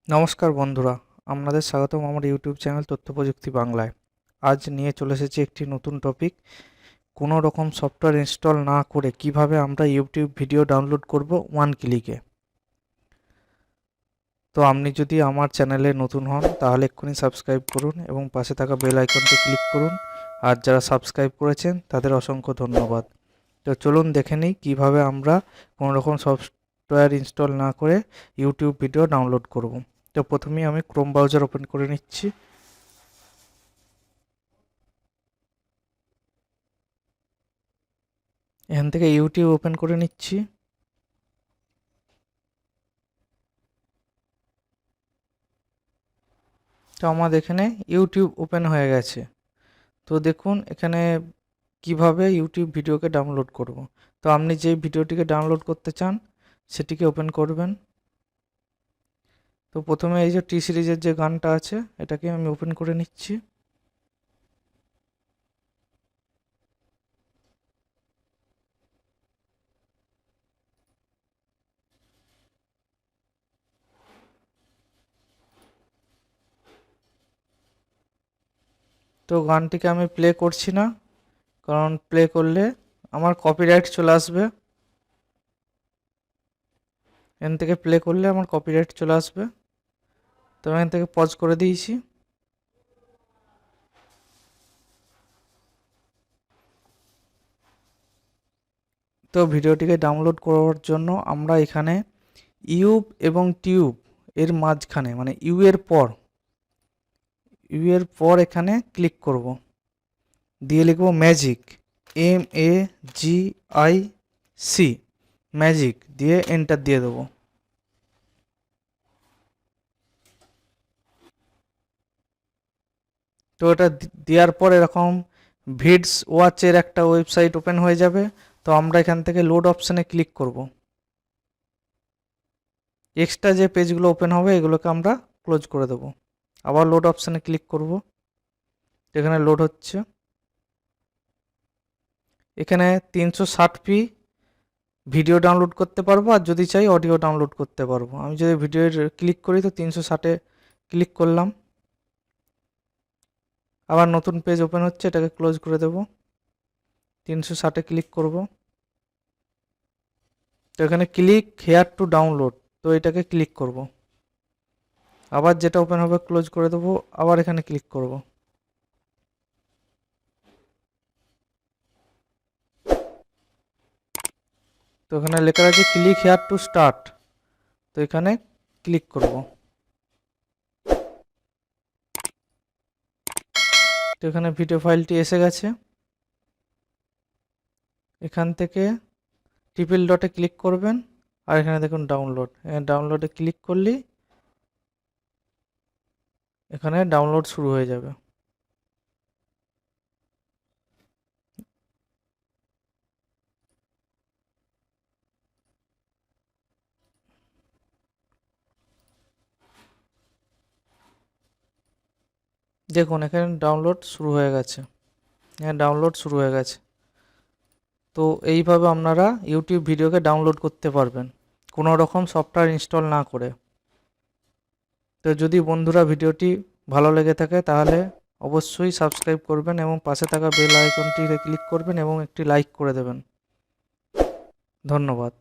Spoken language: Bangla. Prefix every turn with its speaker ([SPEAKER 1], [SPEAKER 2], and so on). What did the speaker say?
[SPEAKER 1] নমস্কার বন্ধুরা, আপনাদের স্বাগতম আমার ইউটিউব চ্যানেল তথ্য প্রযুক্তি বাংলায়। আজ নিয়ে চলে এসেছি একটি নতুন টপিক। কোনো রকম সফটওয়্যার ইনস্টল না করে কিভাবে আমরা ইউটিউব ভিডিও ডাউনলোড করব ওয়ান ক্লিকে। তো আপনি যদি আমার চ্যানেলে নতুন হন তাহলে এক্ষুনি সাবস্ক্রাইব করুন এবং পাশে থাকা বেল আইকনটি ক্লিক করুন। আর যারা সাবস্ক্রাইব করেছেন তাদের অসংখ্য ধন্যবাদ। তো চলুন দেখে নিই কীভাবে আমরা কোনো রকম সফটওয়্যার ইনস্টল না করে ইউটিউব ভিডিও ডাউনলোড করব। তো প্রথমেই আমি ক্রোম ব্রাউজার ওপেন করে নিচ্ছি। এখান থেকে ইউটিউব ওপেন করে নিচ্ছি। তো আমাদের এখানে ইউটিউব ওপেন হয়ে গেছে। তো দেখুন এখানে কিভাবে ইউটিউব ভিডিওকে ডাউনলোড করব। তো আপনি যে ভিডিওটিকে ডাউনলোড করতে চান সেটিকে ওপেন করবেন। তো প্রথমে এই যে টি সিরিজের যে গানটা আছে এটাকে আমি ওপেন করে নিচ্ছি। তো গানটিকে আমি প্লে করছি না, কারণ প্লে করলে আমার কপিরাইট চলে আসবে। এখান থেকে প্লে করলে আমার কপিরাইট চলে আসবে। তো এখান থেকে পজ করে দিয়েছি। তো ভিডিওটিকে ডাউনলোড করার জন্য আমরা এখানে ইউব এবং টিউব এর মাঝখানে মানে ইউ এর পর এখানে ক্লিক করব, দিয়ে লিখব ম্যাজিক, MAGIC, ম্যাজিক দিয়ে এন্টার দিয়ে দেবো। তো এটা দেওয়ার পর এরকম ভিডস ওয়াচের একটা ওয়েবসাইট ওপেন হয়ে যাবে। তো আমরা এখান থেকে লোড অপশানে ক্লিক করব। এক্সট্রা যে পেজগুলো ওপেন হবে এগুলোকে আমরা ক্লোজ করে দেবো। আবার লোড অপশানে ক্লিক করব। এখানে লোড হচ্ছে। এখানে 360p ভিডিও ডাউনলোড করতে পারবো, আর যদি চাই অডিও ডাউনলোড করতে পারবো। আমি যদি ভিডিওর ক্লিক করি তো 360-এ ক্লিক করলাম। আবার নতুন পেজ ওপেন হচ্ছে, এটাকে ক্লোজ করে দেব। 360-এ ক্লিক করব। তো এখানে ক্লিক হেয়ার টু ডাউনলোড, তো এটাকে ক্লিক করব। আবার যেটা ওপেন হবে ক্লোজ করে দেবো, আবার এখানে ক্লিক করব। তো এখানে লেখা আছে ক্লিক হেয়ার টু স্টার্ট, তো এখানে ক্লিক করব। তো এখানে ভিডিও ফাইলটি এসে গেছে। এখান থেকে ট্রিপল ডটে ক্লিক করবেন, আর এখানে দেখুন ডাউনলোড, ডাউনলোডে ক্লিক করলেই এখানে ডাউনলোড শুরু হয়ে যাবে। দেখুন এখানে ডাউনলোড শুরু হয়ে গেছে। ডাউনলোড শুরু হয়ে গেছে। তো এইভাবে আপনারা ইউটিউব ভিডিওকে ডাউনলোড করতে পারবেন কোনো রকম সফটওয়্যার ইনস্টল না করে। তো যদি বন্ধুরা ভিডিওটি ভালো লেগে থাকে তাহলে অবশ্যই সাবস্ক্রাইব করবেন এবং পাশে থাকা বেল আইকনটিতে ক্লিক করবেন এবং একটি লাইক করে দেবেন। ধন্যবাদ।